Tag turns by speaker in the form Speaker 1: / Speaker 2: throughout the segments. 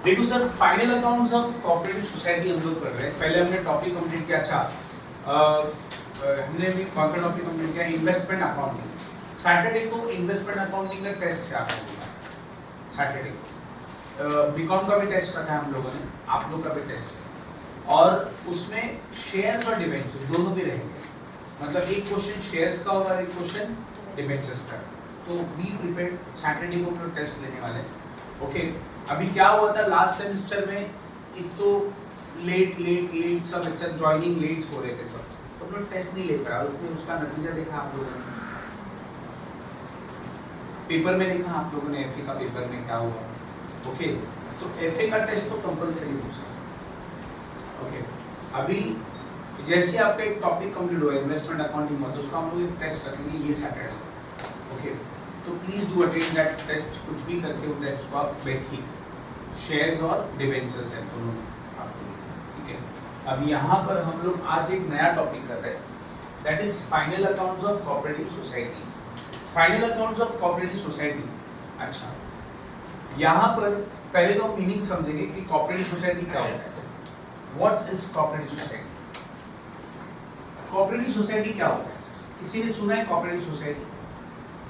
Speaker 1: देखो sir, final accounts of cooperative society हम लोग कर रहे हैं। पहले हमने टॉपिक कंप्लीट किया। अच्छा, हमने भी कौन सा टॉपिक कंप्लीट किया? Investment accounting. सैटरडे को इन्वेस्टमेंट अकाउंटिंग का टेस्ट क्या होगा? सैटरडे को बीकॉम का भी टेस्ट रखा है हम लोगों ने, आप लोग का भी टेस्ट है, और उसमें शेयर्स और डिबेंचर्स दोनों भी रहेंगे। मतलब एक क्वेश्चन शेयर्स का होगा और एक क्वेश्चन डिबेंचर्स का। तो बी प्रिपेयर्ड, सैटरडे को हम लोग टेस्ट लेने वाले हैं। ओके, अभी क्या हुआ था लास्ट सेमेस्टर में, एक तो लेट सब ऐसा ज्वाइनिंग लेट्स हो रहे थे सब, तो हम लोग टेस्ट नहीं ले पाया। उसमें उसका नतीजा देखा आप लोगों ने, पेपर में देखा आप लोगों ने, एफए का पेपर में क्या हुआ। ओके, तो एफए का टेस्ट तो कंपलसरी पूछा। ओके, अभी जैसे आपका एक टॉपिक कंप्लीट हुआ इन्वेस्टमेंट अकाउंटिंग में, तो उसका हम लोग एक टेस्ट रखेंगे ये सैटरडे। ओके, तो please do attend that test. कुछ भी करके वो टेस्ट को आप बैठिए। शेयर्स और डिबेंचर्स है दोनों आपको, ठीक है। अब यहाँ पर हम लोग आज एक नया टॉपिक कर रहे हैं, that is final accounts of cooperative society. Final accounts of cooperative society. अच्छा, यहाँ पर पहले तो मीनिंग समझेंगे कि कोऑपरेटिव सोसाइटी क्या होता है। What is cooperative society? Cooperative society क्या होता है? किसी ने सुना है कोऑपरेटिव सोसाइटी?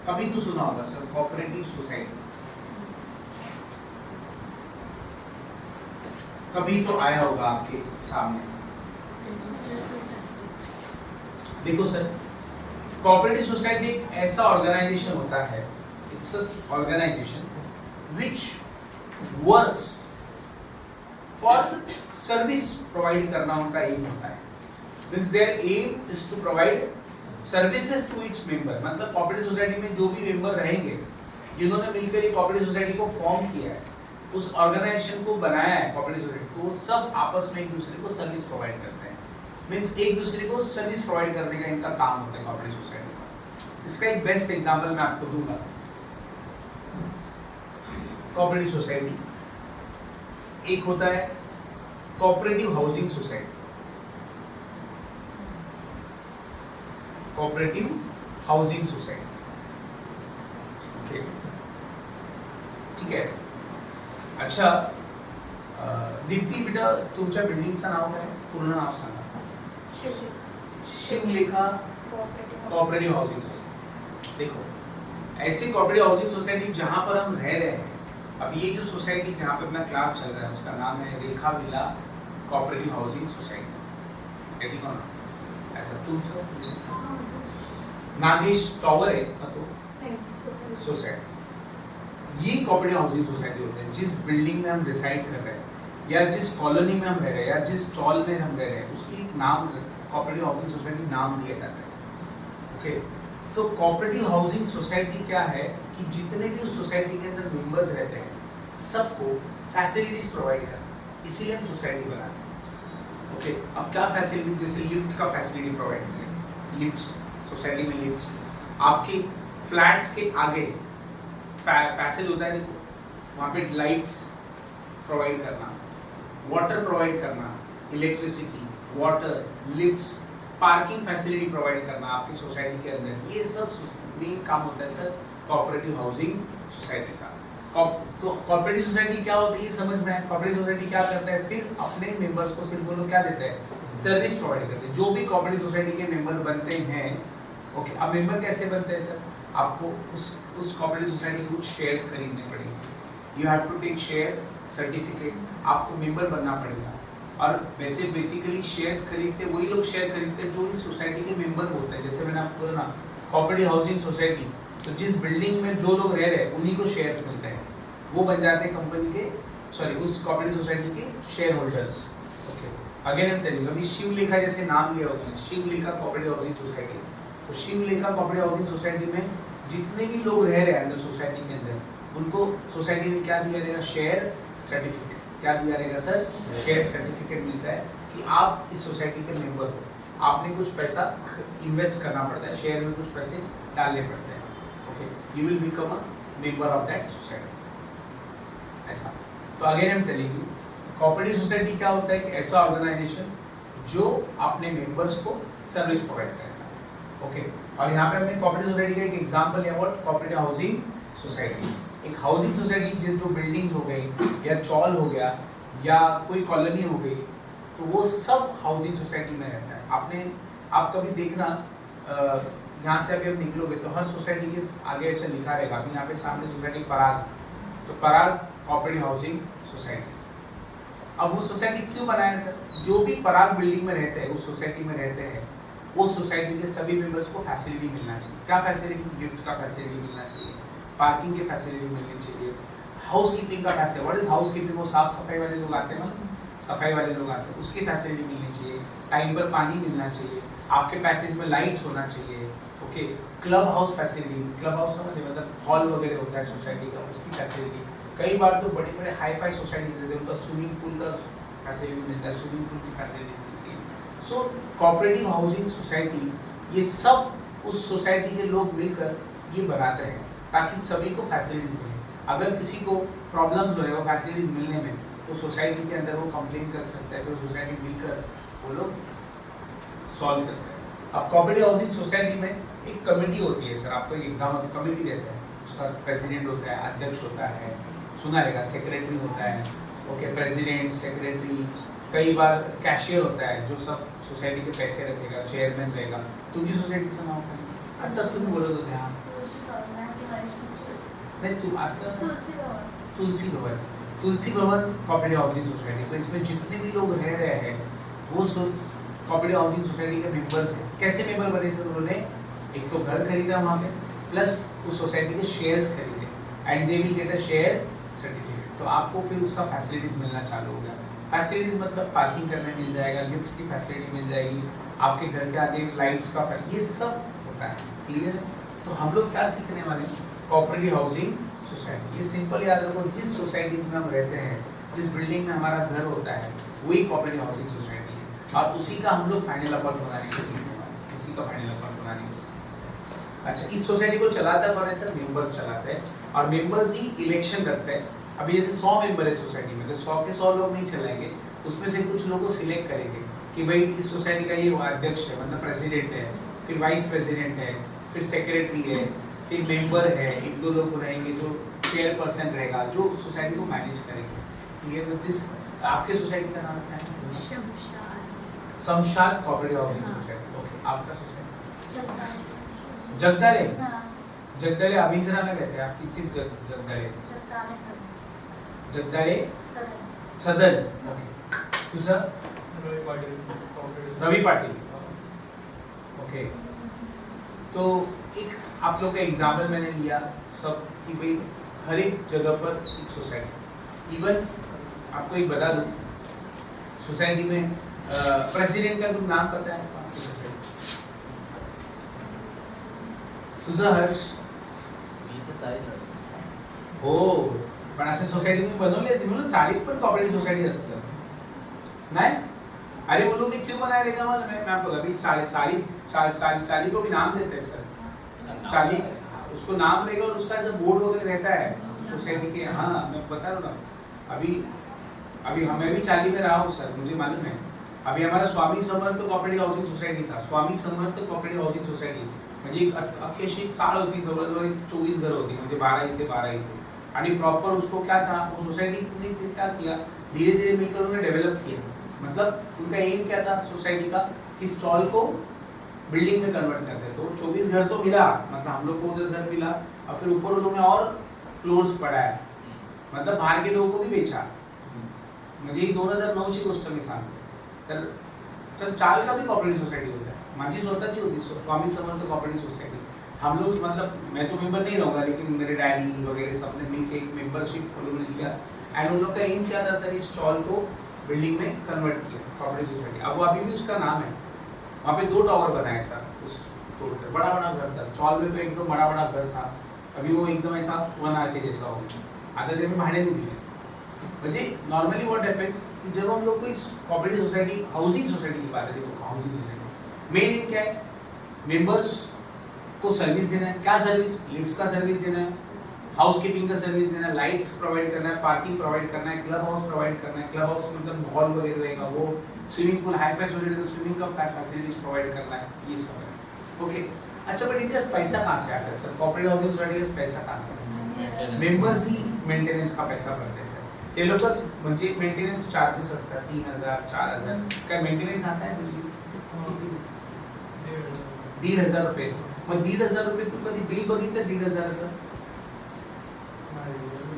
Speaker 1: कभी तो सुना होगा सर कोऑपरेटिव सोसाइटी, कभी तो आया होगा आपके सामने। देखो सर, कोऑपरेटिव सोसाइटी एक ऐसा ऑर्गेनाइजेशन होता है, it's a organisation which works for service provide करना उनका एम होता है। Means their aim is to provide services to its member. मतलब कोऑपरेटिव सोसाइटी में जो भी मेंबर रहेंगे, जिन्होंने मिलकर ये कोऑपरेटिव सोसाइटी को फॉर्म किया है, उस ऑर्गेनाइजेशन को बनाया है कोऑपरेटिव सोसाइटी, तो वो सब आपस में एक दूसरे को सर्विस प्रोवाइड करते हैं। मींस एक दूसरे को सर्विस प्रोवाइड करने का इनका काम होता है कोऑपरेटिव सोसाइटी का। इसका एक बेस्ट एग्जांपल मैं आपको दूंगा। कोऑपरेटिव सोसाइटी एक होता है cooperative housing society. Cooperative housing society, okay, ठीक है। अच्छा, दीप्ती बेटा, तुमच्या बिल्डिंगचं नाव काय? पूर्ण नाव सांगा। शिवलेखा कोऑपरेटिव हाउसिंग सोसाइटी। देखो, ऐसी कोऑपरेटिव हाउसिंग सोसाइटी जहां पर हम रह रहे हैं, अब ये जो सोसाइटी जहां पर अपना क्लास चल रहा है उसका नाम है रेखा विला कोऑपरेटिव हाउसिंग सोसाइटी। ठीक है ना? ऐसा तुम सब नागेश टॉवर है तो सोसाइटी, ये कोऑपरेटिव हाउसिंग सोसाइटी होते हैं। जिस बिल्डिंग में हम रिसाइड कर रहे हैं, या जिस कॉलोनी में हम रह रहे हैं, या जिस स्टॉल में हम रह रहे हैं, उसकी नाम कोऑपरेटिव हाउसिंग सोसाइटी नाम दिया जाता है। ओके, तो कोऑपरेटिव हाउसिंग सोसाइटी क्या है कि जितने भी उस सोसाइटी के अंदर मेंबर्स रहते हैं, सबको फैसिलिटीज प्रोवाइड करना, इसीलिए हम सोसाइटी बनाते हैं। ओके, अब क्या फैसिलिटी? जैसे लिफ्ट का फैसिलिटी प्रोवाइड करें, लिफ्ट्स सोसाइटी में, लिफ्ट्स आपके फ्लैट्स के आगे पैसेज होता है, देखो वहाँ पे लाइट्स प्रोवाइड करना, वाटर प्रोवाइड करना, electricity, water, lifts, parking facility provide करना आपकी सोसाइटी के अंदर, ये सब मेन काम होता है सर कोऑपरेटिव हाउसिंग सोसाइटी का। तो कोऑपरेटिव सोसाइटी क्या होती है ये समझ में आया? कोऑपरेटिव सोसाइटी क्या करता है? फिर अपने मेंबर्स को सिर्फ वो लोग क्या देते हैं? सर्विस प्रोवाइड करते हैं। जो भी कोऑपरेटिव सोसाइटी के मेंबर बनते हैं, ओके, अब मेंबर कैसे बनते हैं सर? आपको उस कोऑपरेटिव सोसाइटी को कुछ शेयर्स खरीदने पड़ेंगे। You have to take share certificate, आपको मेंबर बनना पड़ेगा। और वैसे बेसिकली शेयर्स खरीदते वही लोग शेयर खरीदते जो इस सोसाइटी के मेंबर होते हैं। जैसे मैंने आपको बोला ना, कोऑपरेटिव हाउसिंग सोसाइटी, तो जिस बिल्डिंग में जो लोग रह रहे हैं उन्हीं को शेयर्स मिलते हैं, वो बन जाते हैं कंपनी के, सॉरी, उस कोऑपरेटिव सोसाइटी के शेयर होल्डर्स। ओके, अगेन हम टेलिंग, अभी शिवलेखा जैसे नाम लिया होगा, शिवलेखा कोऑपरेटिव हाउसिंग सोसाइटी, तो शिवलेखा कोऑपरेटिव हाउसिंग सोसाइटी में जितने भी लोग रह रहे हैं अंदर सोसाइटी के अंदर, उनको सोसाइटी में क्या दिया जाएगा? Share certificate. क्या दिया रहेगा सर? शेयर सर्टिफिकेट मिलता है कि आप इस सोसाइटी के मेंबर हो। आपने कुछ पैसा इन्वेस्ट करना पड़ता है, शेयर में कुछ पैसे डालने पड़ते हैं। Okay, you will become a member of that society. ऐसा, तो again I am telling you, cooperative society क्या होता है? कि ऐसा ऑर्गेनाइजेशन जो अपने मेंबर्स को सर्विस प्रोवाइड करेगा। ओके, और यहाँ पे हमने कोऑपरेटिव सोसाइटी का एक एग्जांपल लिया, व्हाट? Cooperative housing society. एक हाउसिंग सोसाइटी जो बिल्डिंग्स हो गई या चॉल हो गया या कोई कॉलोनी हो गई, तो वो सब हाउसिंग सोसाइटी में रहता है। आप कभी देखना यहाँ से अभी आप निकलोगे तो हर सोसाइटी के आगे ऐसे लिखा रहेगा। अभी यहाँ पे सामने सोसाइटी पराग, तो पराग कोऑपरेटिव हाउसिंग सोसाइटी। अब वो सोसाइटी क्यों बनाया सर? जो भी पराग बिल्डिंग में रहते हैं, उस सोसाइटी में रहते हैं, उस सोसाइटी के सभी मेंबर्स को फैसिलिटी मिलना चाहिए। क्या फैसिलिटी? लिफ्ट का फैसिलिटी मिलना चाहिए, पार्किंग की फैसिलिटी मिलनी चाहिए, हाउस कीपिंग का facility. What is house keeping? वो साफ सफाई वाले लोग आते हैं ना, सफाई वाले लोग आते हैं, उसकी फैसिलिटी मिलनी चाहिए। टाइम पर पानी मिलना चाहिए, आपके पैसेज में लाइट्स होना चाहिए। Okay, club house facility, club house समझे मतलब हॉल वगैरह होता है सोसाइटी का, उसकी फैसिलिटी। कई बार तो बड़े बड़े हाई फाई सोसाइटीज रहते हैं, उनका स्विमिंग पूल का फैसिलिटी मिलता है, स्विमिंग पूल की फैसिलिटी मिलती है। सो कोऑपरेटिव हाउसिंग सोसाइटी, ये सब उस सोसाइटी के लोग मिलकर ये बनाते हैं ताकि सभी को फैसिलिटीज मिले। अगर किसी को प्रॉब्लम्स हो रहे हो फैसिलिटीज मिलने में, तो सोसाइटी के अंदर वो कंप्लेन कर सकता है, फिर सोसाइटी मिलकर वो लोग सॉल्व करते हैं। अब कोऑपरेटिव हाउसिंग सोसाइटी में एक कमेटी होती है सर, आपको एक एग्जाम कमेटी रहता है, उसका प्रेसिडेंट होता है, अध्यक्ष होता है, सुना रहेगा, सेक्रेटरी होता है। ओके, प्रेसिडेंट, सेक्रेटरी, कई बार कैशियर होता है जो सब सोसाइटी के पैसे रखेगा, चेयरमैन रहेगा। तुमची सोसाइटी का नाव काय? आत्ताच तुम्ही बोलत होते हाँ नहीं, तुम आता तुलसी भवन, तुलसी भवन कोऑपरेटिव हाउसिंग सोसाइटी। तो इसमें जितने भी लोग रह रहे हैं वो कोऑपरेटिव हाउसिंग सोसाइटी के मेंबर्स हैं। कैसे मेंबर बने सर? उन्होंने एक तो घर खरीदा वहाँ पे, प्लस उस सोसाइटी के शेयर्स खरीदे, and they will get a share certificate. तो आपको फिर उसका फैसिलिटीज मिलना चालू हो गया। फैसिलिटीज मतलब पार्किंग करने मिल जाएगा, लिफ्ट की फैसिलिटी मिल जाएगी, आपके घर के आगे लाइट्स का, ये सब होता है। क्लियर है? तो हम लोग क्या सीखने वाले हैं? Cooperative housing society. ये सिंपल याद रखो, जिस सोसाइटीज में हम रहते हैं, जिस बिल्डिंग में हमारा घर होता है, वही कोऑपरेटिव हाउसिंग सोसाइटी है। और उसी का हम लोग फाइनल अकाउंट बनाने की सीखने वाले, उसी का फाइनल अकाउंट बनाने की। अच्छा, इस सोसाइटी को चलाता कौन है सर? मेंबर्स चलाते हैं, और मेंबर्स ही इलेक्शन करते हैं। अभी जैसे 100 मेंबर है सोसाइटी में, तो 100 के 100 लोग नहीं चलाएंगे, उसमें से कुछ लोगों को सिलेक्ट करेंगे कि भाई इस सोसाइटी का ये अध्यक्ष है, मतलब प्रेसिडेंट है, फिर वाइस प्रेसिडेंट है, फिर सेक्रेटरी है, फिर मेंबर है, एक दो लोग रहेंगे जो चेयरपर्सन रहेगा, जो सोसाइटी को मैनेज करेंगे। Clear with this? आपके सोसाइटी का नाम क्या है? Shamshad cooperative housing society. Okay, आपका सोसाइटी? जगदाले। जगदाले अभिजरा में रहते हैं आप? किसी जगदाले? जगदाले सदन। ओके, तुझा? रवि पाटिल। ओके, तो एक आप लोग का एग्जाम्पल मैंने लिया सब कि भाई हर एक जगह पर एक सोसाइटी। इवन आपको एक बता दूं, सोसाइटी में प्रेसिडेंट का तुम नाम पता है? तुझा हर्ष? हो, पण असे सोसाइटी बनवली असेल म्हणून 40 पण कोऑपरेटिव सोसाइटी असतात नाही? अरे वो लोग ने क्यों बनाया रहेगा मालूम है? मैं आपको अभी 40 को भी नाम देते हैं सर। 40 उसको नाम देगा और उसका ऐसा बोर्ड वगैरह रहता है सोसाइटी के। हाँ, मैं बता रहा हूँ ना, अभी हमें भी 40 में रहा हूँ सर, मुझे मालूम है। अभी हमारा Swami Samarth cooperative housing society था, Swami Samarth cooperative housing society म्हणजे एक अख्खी चाळ होती, जवळजवळ 24 घर होती, म्हणजे 12 इथे 12 इथे। आणि प्रॉपर उसको क्या था, वो सोसाइटी ने फिर क्या किया, धीरे धीरे मिलकर उन्होंने डेवलप किया। मतलब उनका एम क्या था सोसाइटी का, कि स्टॉल को बिल्डिंग में कन्वर्ट करते। तो 24 घर तो मिला, मतलब हम लोग को उधर घर मिला, और फिर ऊपर उन्होंने और फ्लोर्स बढ़ाया, मतलब बाहर के लोगों को भी बेचा। म्हणजे 2009ची गोष्ट मी सांगतो। तर सर चाल का भी कोऑपरेटिव सोसाइटी होता है, माझी स्वतःची होती स्वामी समर्थ कोऑपरेटिव सोसाइटी। हम लोग मतलब मैं तो मेंबर नहीं रहूँगा, लेकिन मेरे डैडी वगैरह सबने मिलकर एक मेंबरशिप उन्होंने लिया, एंड उन लोग का एम क्या था सर, इस स्टॉल को बिल्डिंग में कन्वर्ट किया कोऑपरेटिव सोसाइटी। अब वो अभी भी उसका नाम है, वहाँ पे 2 टावर बनाए सर उस तोड़कर, बड़ा बड़ा घर था। चॉल में तो एकदम बड़ा बड़ा घर था, अभी वो एकदम ऐसा 1 आर के जैसा हो गया। आता ते भाड़े नहीं दिए। म्हणजे नॉर्मली व्हाट हैपेंस, जब हम लोग को इस कोऑपरेटिव सोसाइटी, हाउसिंग सोसाइटी की बात है, देखो हाउसिंग सोसाइटी मेन एम क्या है, मेंबर्स को सर्विस देना है। क्या सर्विस? लिफ्ट्स का सर्विस देना है, हाउस कीपिंग का सर्विस देना है, लाइट्स प्रोवाइड करना है, पार्किंग प्रोवाइड करना है, क्लब हाउस प्रोवाइड करना है। क्लब हाउस मतलब हॉल वगैरह रहेगा, वो swimming pool, hi fi society तो स्विमिंग का फैसिलिटीज प्रोवाइड करना है, ये सब है। ओके, अच्छा, बट इनका पैसा कहाँ से आता है सर? कोऑपरेटिव हाउसिंग सोसाइटी का पैसा कहाँ से आता है? मेंबर्स ही मेंटेनन्स का पैसा भरते सर. ते लोक म्हणजे मेंटेनन्स चार्जेस असतात 3000 4000. काय मेंटेनन्स आता आहे म्हणजे 1,500 रुपये. मग 1,500 रुपये तू कधी बिल बघितलं 1,500चं?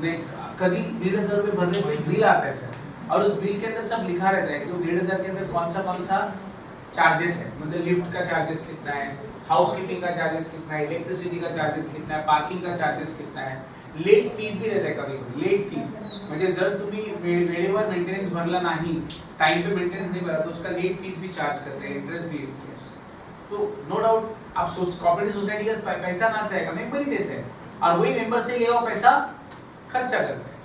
Speaker 1: नहीं. कभी 1,500 रुपये भरने को एक बिल आता है सर, और उस बिल के अंदर सब लिखा रहता है कि वो 1,500 के अंदर कौन सा चार्जेस है. मतलब लिफ्ट का चार्जेस कितना है, हाउसकीपिंग का चार्जेस कितना है, इलेक्ट्रिसिटी का चार्जेस कितना है, पार्किंग का चार्जेस कितना है, लेट फीस भी रहता है कभी कभी. लेट फीस म्हणजे जर तुम्ही वेळेवर मेंटेनन्स भरला नाही, टाइम पे मेंटेनन्स नहीं भरा तो उसका लेट फीस भी चार्ज करते हैं, इंटरेस्ट भी. तो नो डाउट आप कोऑपरेटिव सोसाइटी का पैसा ना से आएगा, मेंबर ही देते हैं, और वही मेंबर से लिया हुआ पैसा खर्चा करते हैं.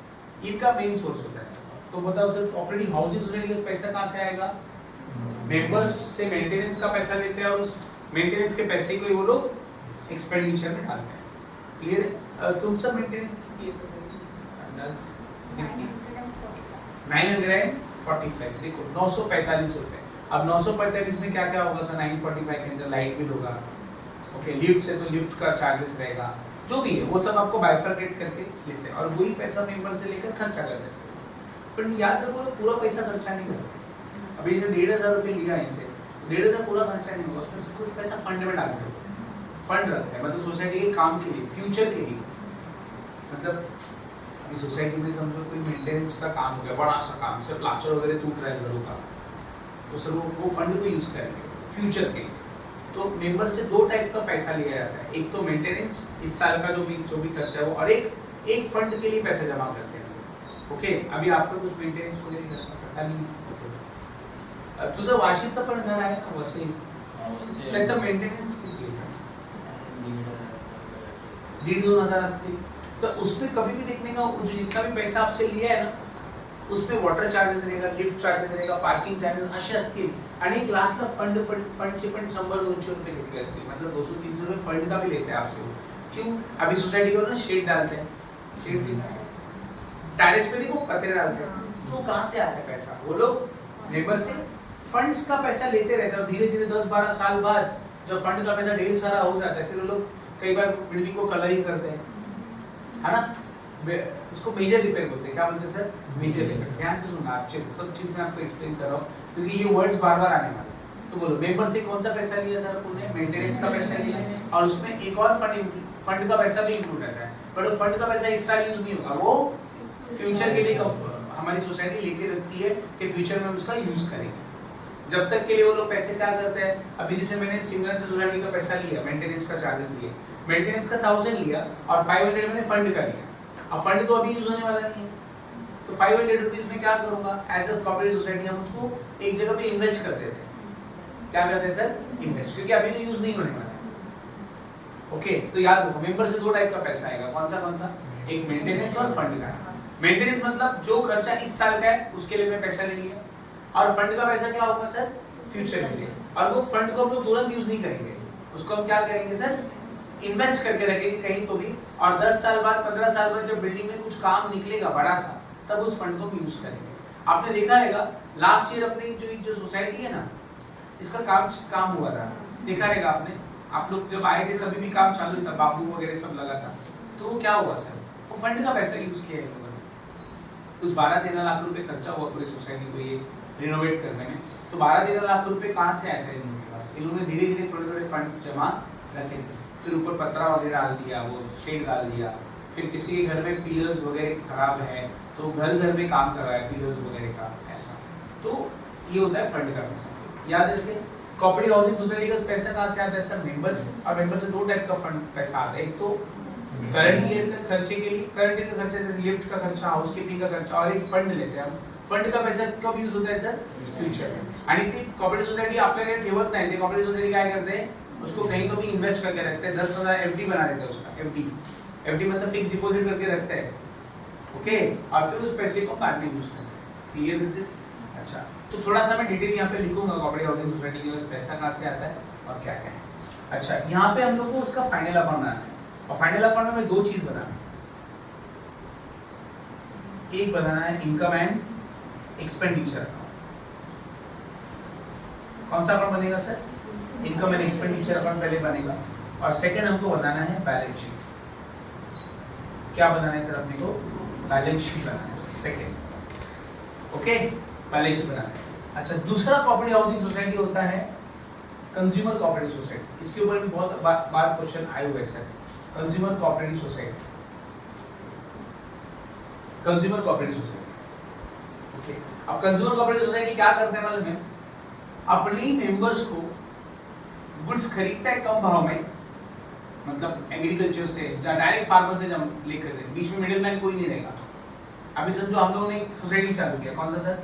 Speaker 1: इनका मेन सोर्स होता है. तो बताओ सर, ऑपरेटिंग हाउसिंग सोसाइटी का पैसा कहाँ से आएगा? मेंबर्स से मेंटेनेंस का पैसा लेते हैं, और उस मेंटेनेंस के पैसे को वो लोग एक्सपेंडिचर में डालते हैं. क्लियर है? तुमचा मेंटेनेंस किती आहे? 945. देखो 945 रुपए. अब 945 में क्या क्या होगा सर? 945 के अंदर लाइट बिल होगा, ओके, लिफ्ट से तो लिफ्ट का चार्जेस रहेगा, जो भी है वो सब आपको बाइफरकेट करके लेते हैं, और वही पैसा मेंबर से लेकर खर्चा कर देते हैं. पर याद रखो पूरा पैसा खर्चा नहीं करते. अभी जैसे 1,500 रुपये लिया इनसे, 1,500 पूरा खर्चा नहीं होगा, उसमें से कुछ पैसा फंड में डालते हैं. फंड रखते हैं मतलब सोसाइटी के काम के लिए, फ्यूचर के लिए. मतलब अभी सोसाइटी में समझो कोई मेंटेनेंस का काम हो गया, बड़ा सा काम, जैसे प्लास्टर वगैरह टूट रहा है घरों का, तो सर वो फंड को यूज करेंगे फ्यूचर के. तो मेंबर से दो टाइप का पैसा लिया जाता है. एक तो मेंटेनेंस इस साल का जो भी खर्चा है वो, और एक फंड के लिए पैसा जमा करते हैं. ओके, अभी आपको कुछ मेंटेनेंस वगैरह करना पड़ता नहीं. तुझं वाशीचं पण घर आहे ना वसई, त्याचं मेंटेनेंस किती आहे? 1,500-2,000 असतील. तो उसमें कभी भी देखने का जो जितना भी पैसा आपसे लिया है ना, उसमें वाटर चार्जेस रहेगा, लिफ्ट चार्जेस रहेगा, पार्किंग चार्जेस असे असतील, आणि एक लास्टला फंडचे पण 100-200 रुपये घेतले असतील. मतलब 200-300 रुपये फंड का भी लेते हैं आपसे. क्यों? अभी सोसाइटी को ना शेड डालते हैं, शेड भी टेरेस पे देखो पत्रे डालते हैं, तो कहाँ से आता है पैसा? वो लोग लेबर से फंड्स का पैसा लेते रहते हैं, और धीरे धीरे 10-12 साल बाद जब फंड का पैसा ढेर सारा हो जाता है, फिर वो लोग कई बार बिल्डिंग को कलरिंग करते हैं, है ना, उसको मेजर रिपेयर बोलते हैं. क्या बोलते हैं सर? Major repair. ध्यान से सुनना, अच्छे से सब चीज मैं आपको एक्सप्लेन कर रहा हूँ, क्योंकि ये वर्ड्स बार बार आने वाले. तो बोलो, मेंबर से कौन सा पैसा लिया सर आपने? मेंटेनेंस का पैसा लिया, और उसमें एक और फंड का पैसा भी इंक्लूड रहता है. बट वो फंड का पैसा इस साल यूज नहीं होगा, वो फ्यूचर के लिए हमारी सोसाइटी लेके रखती है कि फ्यूचर में उसका यूज करेंगे. जब तक के लिए वो लोग पैसे क्या करते हैं? अभी जैसे मैंने सिमिलर सोसाइटी का पैसा लिया, मेंटेनेंस का चार्जेस लिया, मेंटेनेंस का 1000 लिया, और 500 मैंने फंड का लिया. अब फंड तो अभी यूज होने वाला नहीं है, तो 500 रुपीज में क्या करूंगा? एज अ कोऑपरेटिव सोसाइटी हम उसको एक जगह पे इन्वेस्ट कर देते हैं. क्या करते हैं सर? इन्वेस्ट, क्योंकि अभी तो यूज नहीं होने वाला है. ओके, तो याद रखो मेंबर से दो टाइप का पैसा आएगा. कौन सा? एक मेंटेनेंस और फंड का. मेंटेनेंस मतलब जो खर्चा इस साल का है उसके लिए मैं पैसा ले लिया, और फंड का पैसा क्या होगा सर? फ्यूचर के लिए. और वो फंड को हम लोग तुरंत यूज नहीं करेंगे, उसको हम क्या करेंगे सर? इन्वेस्ट करके रखेंगे कहीं तो भी, और 10 साल बाद 15 साल बाद जब बिल्डिंग में कुछ काम निकलेगा बड़ा सा, तब उस फंड को यूज करेंगे. आपने देखा रहेगा लास्ट ईयर अपनी जो सोसाइटी है ना, इसका काम हुआ था, देखा रहेगा आपने. आप लोग जब आए थे तभी भी काम चालू था, बाबू वगैरह सब लगा था. तो क्या हुआ सर? वो फंड का पैसा यूज किया है लोगों ने. कुछ 12-13 लाख रुपए खर्चा हुआ पूरी सोसाइटी को ये रिनोवेट करने में. तो 12-13 लाख रुपए कहाँ से आए सर इनके पास? इन्होंने धीरे धीरे थोड़े फंड्स जमा रखे थे, फिर ऊपर पतरा वगैरह डाल दिया, वो शेड डाल दिया. फिर किसी के घर में पिलर्स वगैरह खराब है तो घर में काम करवाया पिलर्स वगैरह का, ऐसा. तो ये होता है फंड का पैसा. याद रखिए, कोऑपरेटिव हाउसिंग सोसाइटी का पैसा कहाँ से आता है सर? मेंबर से. और मेंबर से दो टाइप का फंड पैसा आता है. एक तो करंट ईयर के खर्चे के लिए, करंट ईयर का खर्चा जैसे लिफ्ट का खर्चा, हाउसकीपिंग का खर्चा, और एक फंड लेते हैं हम. फंड का पैसा कब यूज होता है सर? फ्यूचर में. आणि ती कोऑपरेटिव सोसाइटी आपल्याकडे ठेवत नाही, ते कोऑपरेटिव सोसाइटी काय करते हैं? उसको कहीं तो भी इन्वेस्ट करके रखते हैं. 10-15 एफडी बना देते हैं उसका. एफडी मतलब फिक्स डिपॉजिट करके रखते हैं. ओके, और फिर उस पैसे को बाद में यूज करते हैं. Clear with this? अच्छा, तो थोड़ा सा मैं डिटेल यहाँ पे लिखूंगा कोऑपरेटिव हाउसिंग सोसाइटी के पास पैसा कहाँ से आता है और क्या क्या है. अच्छा, यहाँ पे हम लोग को उसका फाइनल अकाउंट बनाना है, और फाइनल अकाउंट में दो चीज बनाना है. एक बनाना है इनकम एंड एक्सपेंडिचर अकाउंट. कौन सा अकाउंट बनेगा sir? Income and expenditure account पहले बनेगा, और सेकंड हमको बनाना है बैलेंस शीट. क्या बनाना है सर अपने को? बैलेंस शीट बनाना है sir, second. Okay, balance sheet बनाना है। अच्छा, दूसरा कोऑपरेटिव हाउसिंग सोसाइटी होता है कंज्यूमर कोऑपरेटिव सोसाइटी। इसके ऊपर भी बहुत बार क्वेश्चन आए हुए हैं sir. Consumer cooperative society, consumer cooperative society. Okay, अब कंज्यूमर कोऑपरेटिव सोसाइटी क्या करते हैं मालूम है? अपनी मेंबर्स को गुड्स खरीदता है कम भाव में, मतलब एग्रीकल्चर से या डायरेक्ट फार्मर से जब लेकर दे, बीच में मिडिलमैन कोई नहीं रहेगा। अभी समझो हम लोगों ने एक सोसाइटी चालू किया, कौन सा सर?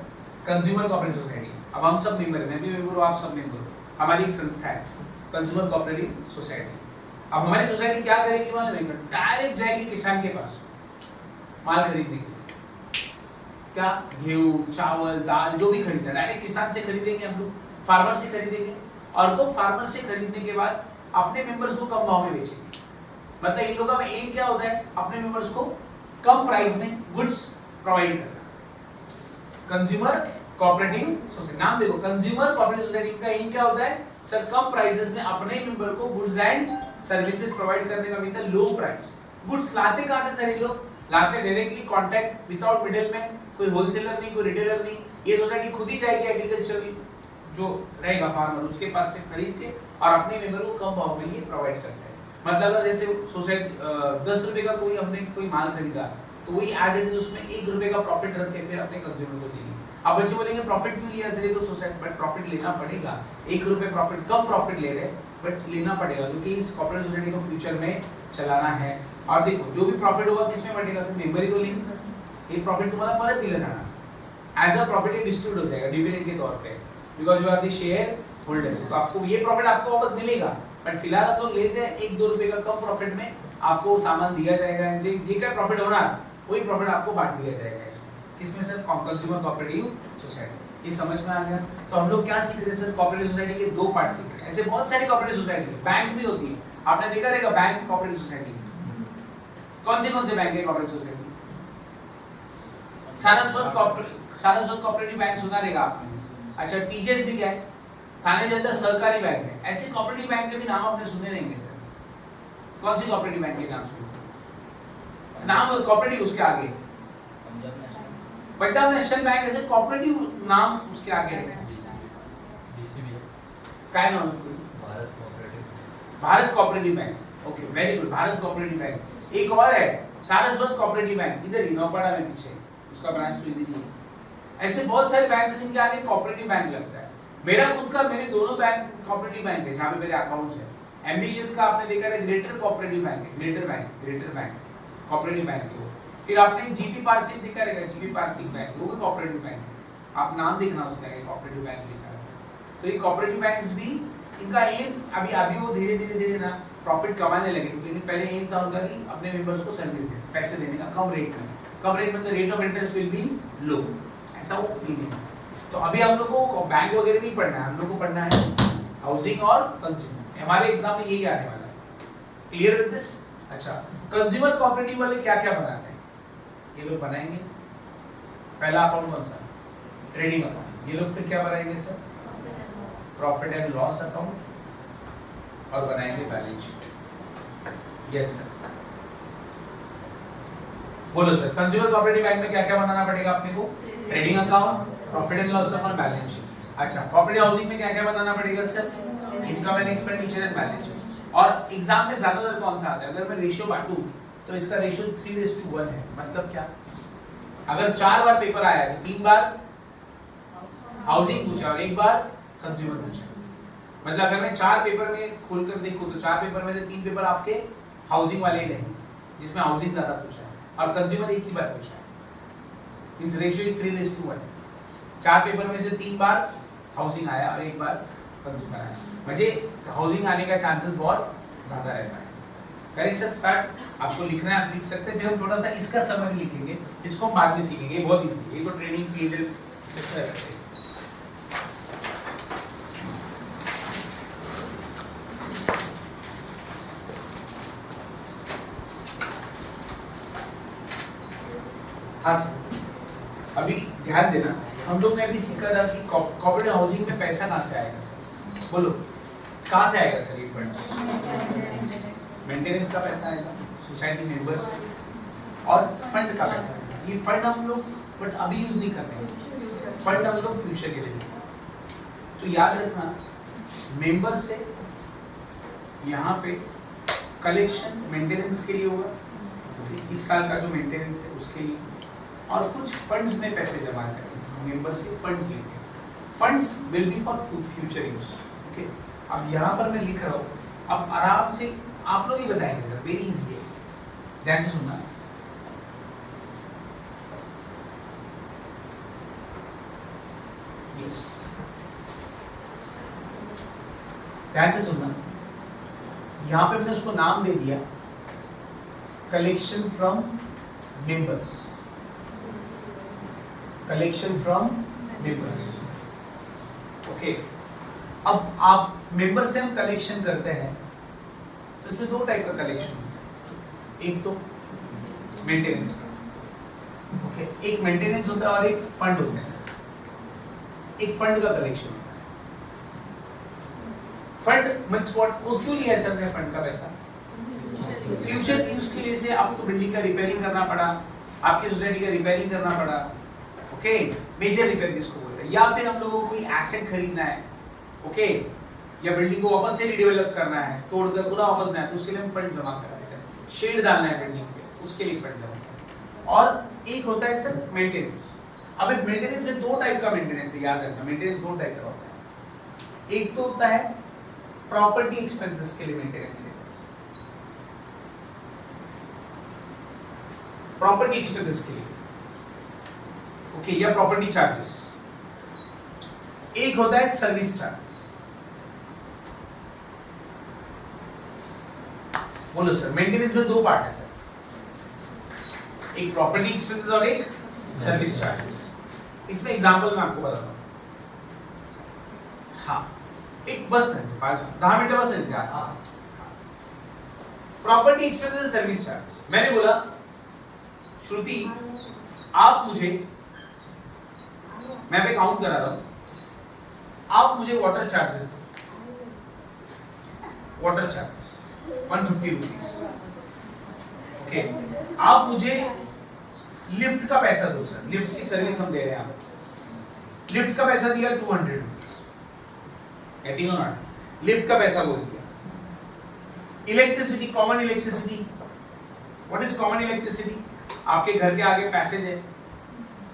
Speaker 1: Consumer cooperative society. अब हम सब मेंबर हैं, मैं भी मेंबर हूं, आप सब मेंबर हो। हमारी एक संस्था है कंज्यूमर कोऑपरेटिव सोसाइटी। अब हमारी सोसाइटी क्या करेगी मालूम है? डायरेक्ट जाएगी किसान के पास माल खरीदने के लिए। क्या? गेहूं, चावल, दाल, जो भी खरीदना डायरेक्ट किसान से खरीदेंगे हम लोग, फार्मर से खरीदेंगे, और वो फार्मर से खरीदने के बाद अपने मेंबर्स को कम भाव में बेचेंगे। मतलब इन लोगों का एम क्या होता है? अपने मेंबर्स को कम प्राइस में गुड्स प्रोवाइड करना। कंज्यूमर कोऑपरेटिव सोसाइटी, नाम देखो, कंज्यूमर कोऑपरेटिव सोसाइटी का एम क्या होता है? सर कम प्राइसेस में अपने मेंबर को गुड्स एंड सर्विसेज प्रोवाइड करने का मतलब लो प्राइस। गुड्स लाते कहां से सर? ये लोग लाते डायरेक्टली कॉन्टैक्ट विदाउट मिडिलमैन, कोई होलसेलर नहीं, कोई रिटेलर नहीं। ये सोसाइटी खुद ही जाएगी एग्रीकल्चर जो रहेगा फार्मर, उसके पास से खरीद के और अपने मेंबर को कम भाव में ये प्रोवाइड करता है। मतलब अगर जैसे सोसाइटी 10 रुपए का हमने कोई माल खरीदा, तो वही एज इट इज उसमें 1 रुपए का प्रॉफिट रख के फिर अपने कंज्यूमर को देंगे। अब बच्चे बोलेंगे प्रॉफिट क्यों लिया सर? ये तो सोसाइटी, बट प्रॉफिट लेना पड़ेगा। 1 रुपए प्रॉफिट, कम प्रॉफिट ले रहे, बट लेना पड़ेगा, क्योंकि इस कॉर्पोरेट सोसाइटी को फ्यूचर में चलाना है। और देखो, जो भी प्रॉफिट होगा किसमें बटेगा? तो मेंबर ही तो लेंगे। ये प्रॉफिट तुम्हारा परत दिया जाना, एज अ प्रॉफिट डिस्ट्रीब्यूट हो जाएगा डिविडेंड के तौर पे, because you are the share holders. तो आपको ये प्रॉफिट आपको वापस मिलेगा, बट फिलहाल हम लोग लेते हैं 1-2 रुपए का कम प्रॉफिट में आपको सामान दिया जाएगा। जे का प्रॉफिट होना वही प्रॉफिट आपको बांट दिया जाएगा इसमें। किसमें सर? Consumer cooperative society. ये समझ में आ गया? तो हम लोग क्या सीख रहे हैं सर? कोऑपरेटिव सोसाइटी के 2 पार्ट सीख रहे हैं। ऐसे बहुत सारी कोऑपरेटिव सोसाइटी है, बैंक भी होती है, आपने देखा रहेगा बैंक कोऑपरेटिव सोसाइटी। कौन से बैंक है cooperative society? Saraswat cooperative bank सुना रहेगा आपने। अच्छा, टीजेएस भी क्या है? थाने जनता सहकारी बैंक है। ऐसे कोऑपरेटिव बैंक के भी नाम आपने सुने रहेंगे सर। कौन सी कोऑपरेटिव बैंक के नाम सुने? नाम कोऑपरेटिव उसके आगे पंजाब नेशनल बैंक, ऐसे कोऑपरेटिव नाम उसके आगे है। काय नाम है? Bharat cooperative bank. Okay, very good, Bharat cooperative bank. एक और है सारस्वत कोऑपरेटिव बैंक, इधर ही नौपाड़ा में पीछे, उसका ब्रांच तो इधर ही है। ऐसे बहुत सारे बैंक हैं जिनके आगे कोऑपरेटिव बैंक लगता है। मेरे दोनों बैंक कोऑपरेटिव बैंक है जहां पे मेरे अकाउंट्स है। एम्बिशियस का आपने देखा है ग्रेटर कोऑपरेटिव बैंक है, ग्रेटर बैंक कोऑपरेटिव बैंक है वो। फिर आपने जीपी पारसिक देखा रहेगा, जीपी पारसिक बैंक, वो भी कोऑपरेटिव बैंक है। आप नाम देखना उसका, कोऑपरेटिव बैंक लिखा है। तो ये कोऑपरेटिव बैंक्स भी, इनका एम अभी वो धीरे ना प्रॉफिट कमाने लगे, लेकिन पहले एम था उनका कि अपने मेंबर्स को सर्विस देना, पैसे देने का कम रेट में, the rate of interest will be low, ऐसा वो नहीं है। तो अभी हम लोग को बैंक वगैरह नहीं पढ़ना है, हम लोग को पढ़ना है हाउसिंग और कंज्यूमर। हमारे एग्जाम में यही आने वाला है। Clear with this? अच्छा, कंज्यूमर कोऑपरेटिव वाले क्या क्या बनाते हैं? ये लोग बनाएंगे पहला अकाउंट कौन सा? Trading account. ये लोग फिर क्या बनाएंगे sir? Profit and loss account, और बनाएंगे बैलेंस शीट। यस सर, बोलो सर। कंज्यूमर कोऑपरेटिव बैंक में क्या क्या बनाना पड़ेगा अपने को? Trading account, profit and loss account, balance sheet. अच्छा, कोऑपरेटिव हाउसिंग में क्या क्या बनाना पड़ेगा sir? Income and expenditure and balance sheet. और एग्जाम में ज्यादातर कौन सा आता है? अगर मैं रेशियो बांटूं तो इसका रेशियो 3:1 है। मतलब क्या? अगर 4 बार पेपर आया है तो 3 बार हाउसिंग पूछा और 1 बार कंज्यूमर पूछा। मतलब अगर मैं 4 पेपर में खोलकर देखूं तो 4 पेपर में से 3 पेपर आपके हाउसिंग वाले ही रहेंगे, जिसमें हाउसिंग ज्यादा पूछा है, और कंज्यूमर एक ही बार पूछा है। Means ratio is 3:1। 4 पेपर में से 3 बार हाउसिंग आया और 1 बार कंज्यूमर आया। मुझे हाउसिंग आने का चांसेस बहुत ज्यादा रहता है। करें सर स्टार्ट? आपको लिखना है, आप लिख सकते हैं। फिर हम थोड़ा सा इसका समरी लिखेंगे, इसको बाद में सीखेंगे। बहुत इजी, ये तो ट्रेनिंग पीरियड हाँ सर। अभी ध्यान देना, हम लोग ने अभी सीखा था कि कोऑपरेटिव हाउसिंग में पैसा कहाँ से आएगा सर? बोलो, कहाँ से आएगा सर? ये फंड मेंटेनेंस का पैसा आएगा, सोसाइटी मेंबर्स से, और फंड का पैसा, ये फंड हम लोग बट अभी यूज नहीं कर रहे हैं, फंड हम लोग फ्यूचर के लिए। तो याद रखना मेंबर से यहाँ पे कलेक्शन मेंटेनेंस के लिए होगा, इस साल का जो मेंटेनेंस है उसके लिए, और कुछ फंड्स में पैसे जमा करेंगे मेंबर से, फंड्स लेंगे, funds will be for future use. Okay, अब यहाँ पर मैं लिख रहा हूँ, अब आराम से आप लोग ही बताएंगे, वेरी इजी है, ध्यान से सुनना। यस, ध्यान से सुनना। यहाँ पे मैंने उसको नाम दे दिया collection from members, collection from members. Okay, अब आप मेंबर से हम कलेक्शन करते हैं तो इसमें दो टाइप का कलेक्शन होता है, एक तो मेंटेनेंस का, ओके, एक मेंटेनेंस होता है और एक फंड होता है। एक फंड का कलेक्शन होता है, फंड मींस व्हाट, वो क्यों लिया है सर ने फंड का पैसा? फ्यूचर यूज के लिए से आपको बिल्डिंग का रिपेयरिंग करना पड़ा, आपकी सोसाइटी का रिपेयरिंग करना पड़ा, ओके, मेजर रिपेयर जिसको बोलते हैं, या फिर हम लोगों को कोई एसेट खरीदना है, ओके, या बिल्डिंग को वापस से रिडेवलप करना है, तोड़कर पूरा वापस ना है, तो उसके लिए हम फंड जमा कराते हैं, शेड डालना है बिल्डिंग पे, उसके लिए फंड जमा करते हैं। और एक होता है सर मेंटेनेंस। अब इस मेंटेनेंस में दो टाइप का मेंटेनेंस है, याद रखना, मेंटेनेंस दो टाइप का होता है। एक तो होता है प्रॉपर्टी एक्सपेंसेस के लिए मेंटेनेंस, प्रॉपर्टी एक्सपेंसेस के लिए, ओके, या प्रॉपर्टी चार्जेस। एक होता है सर्विस चार्जेस। बोलो सर, मेंटेनेंस में दो पार्ट है सर, एक प्रॉपर्टी एक्सपेंसेस और एक सर्विस चार्जेस। इसमें एग्जांपल मैं आपको बताता हूं। हाँ, एक बस है 10 मिनट बस है। Property expenses, service charges. मैंने बोला श्रुति आप मुझे, मैं पे काउंट करा रहा हूं, आप मुझे वाटर चार्जेस दो, वाटर चार्जेस 150 रुपीज, ओके। आप मुझे लिफ्ट का पैसा दो सर, लिफ्ट की सर्विस हम दे रहे हैं आपको, लिफ्ट का पैसा दिया 200 रुपीज, गेटिंग और नॉट, लिफ्ट का पैसा बोल दिया। Electricity, common electricity, what is common electricity? आपके घर के आगे पैसेज है,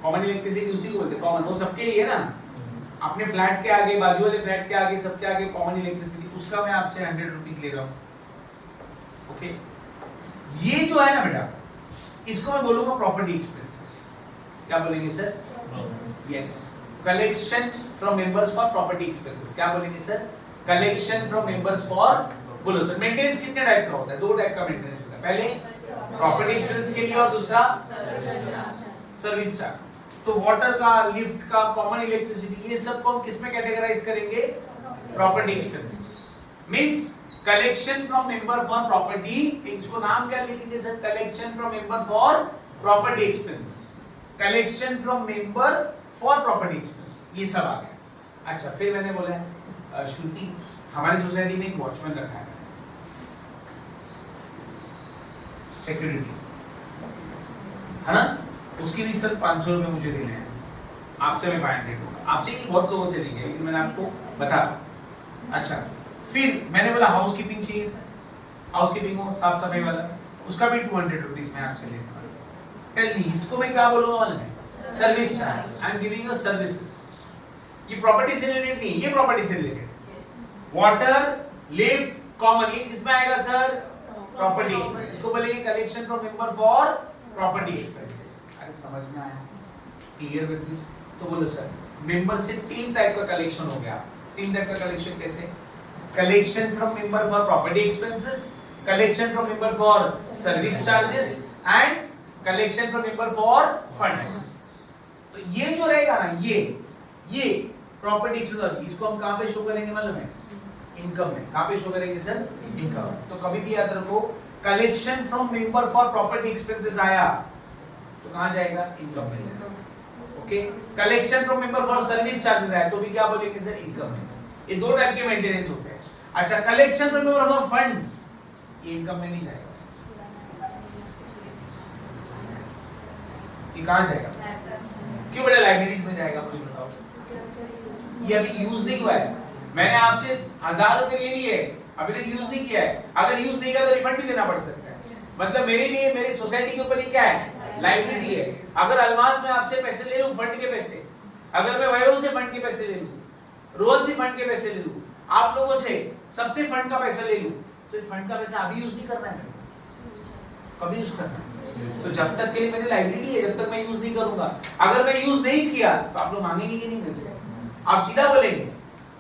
Speaker 1: कॉमन इलेक्ट्रिसिटी उसी को बोलते हैं, कॉमन, वो सबके लिए ना, अपने फ्लैट के आगे, बाजू वाले फ्लैट के आगे, सबके आगे कॉमन इलेक्ट्रिसिटी, उसका मैं आपसे 100 रुपीज ले रहा हूं, ओके। ये जो है ना बेटा, इसको मैं बोलूंगा प्रॉपर्टी एक्सपेंसेस। क्या बोलेंगे sir? Yes, collection from members for property expenses. क्या बोलेंगे sir? Collection from members for, बोलो सर, मेंटेनेंस कितने टाइप का होता है? दो टाइप का मेंटेनेंस होता है, पहले प्रॉपर्टी एक्सपेंस के लिए और दूसरा सर्विस चार्ज। तो वाटर का, लिफ्ट का, कॉमन इलेक्ट्रिसिटी, ये सब को हम किस में कैटेगराइज करेंगे? Property expenses. Means collection from member for property, इसको नाम क्या लिखेंगे sir? Collection from member for property expenses, collection from member for property expenses, ये सब आ गया। अच्छा, फिर मैंने बोला श्रुति, हमारी सोसाइटी में एक वॉचमैन रखा है, सिक्योरिटी है ना, उसकी भी सर 500 रुपए मुझे देने हैं, आपसे मैं 500 दूंगा, आपसे नहीं बहुत लोगों से लेंगे, लेकिन मैंने आपको बता। अच्छा, फिर मैंने बोला हाउस कीपिंग चाहिए सर, हाउस कीपिंग हो, साफ सफाई वाला, उसका भी 200 रुपीज मैं आपसे लेने वाला। टेल मी, इसको मैं क्या बोलूंगा मालूम है? Service charge. I am giving you services. ये प्रॉपर्टी से रिलेटेड नहीं, ये प्रॉपर्टी से रिलेटेड। वाटर, लिफ्ट, कॉमन, ये किसमें आएगा सर? Property expense. इसको बोलेंगे collection from member for property expenses. अरे समझ में आया? Clear with this? तो बोलो सर, मेंबर से 3 टाइप का कलेक्शन हो गया। 3 टाइप का कलेक्शन कैसे? Collection from member for property expenses, collection from member for service charges and collection from member for funds. तो ये जो रहेगा ना, ये प्रॉपर्टी एक्सपेंस, इसको हम कहां पे शो करेंगे मालूम है? इनकम में। कहां पे शो करेंगे सर? इनकम। तो कभी भी याद रखो, collection from member for property expenses आया तो कहां जाएगा? इनकम में जाएगा, okay. Collection from member for service charges आया तो भी क्या बोलेंगे सर? इनकम में। ये दो टाइप के मेंटेनेंस होते हैं। अच्छा, collection from member for fund, ये इनकम में नहीं जाएगा, ये कहाँ जाएगा? क्यों बेटा लाइब्रेरीज में जाएगा? मुझे बताओ। ये अभी यूज नहीं हुआ है, मैंने आपसे 1000 रुपए ले लिए, अभी तक यूज नहीं किया है। अगर यूज नहीं किया तो रिफंड भी देना पड़ सकता है। मतलब मेरे लिए, मेरी सोसाइटी के ऊपर ये क्या है? लाइब्रेरी है। अगर अलमास में आपसे पैसे ले लूं, फंड के पैसे, अगर मैं वैभव से फंड के पैसे ले लूं, रोहन से फंड के पैसे ले लूं, आप लोगों से सबसे फंड का पैसा ले लूं, तो ये फंड का पैसा अभी यूज नहीं करना है मेरे, कभी यूज करना है। तो जब तक के लिए मेरी लाइब्रेरी है, जब तक मैं यूज नहीं करूंगा। अगर मैं यूज नहीं किया तो आप लोग मांगेंगे कि नहीं मेरे से? आप सीधा बोलेंगे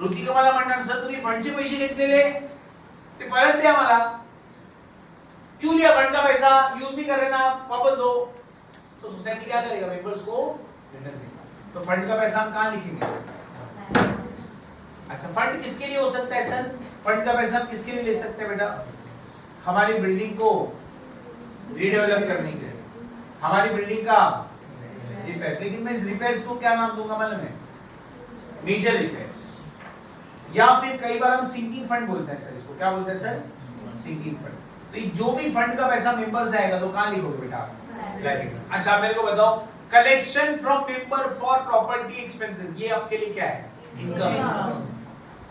Speaker 1: ऋतिका मला म्हणणार सर तुम्ही फंडचे पैसे घेतलेले ते परत द्या मला, क्यों लिया फंड का पैसा, यूज नहीं कर रहे ना, वापस दो। तो सोसाइटी क्या करेगा? मेंबर्स को रिटर्न देगा। तो फंड का पैसा हम कहाँ लिखेंगे? अच्छा, फंड किसके लिए हो सकता है सर? फंड का पैसा हम किसके लिए ले सकते हैं बेटा? हमारी बिल्डिंग को रीडेवलप करने के लिए, हमारी बिल्डिंग का रिपेयर। लेकिन मैं इस रिपेयर्स को क्या नाम दूंगा मालूम है? मेजर रिपेयर्स, या फिर कई बार हम सिंकिंग फंड बोलते हैं सर, इसको क्या बोलते हैं सर? Sinking fund. तो जो भी फंड का पैसा मेंबर से आएगा तो कहाँ लिखोगे बेटा? अच्छा मेरे को बताओ, collection from member for property expenses, ये आपके लिए क्या है? Income.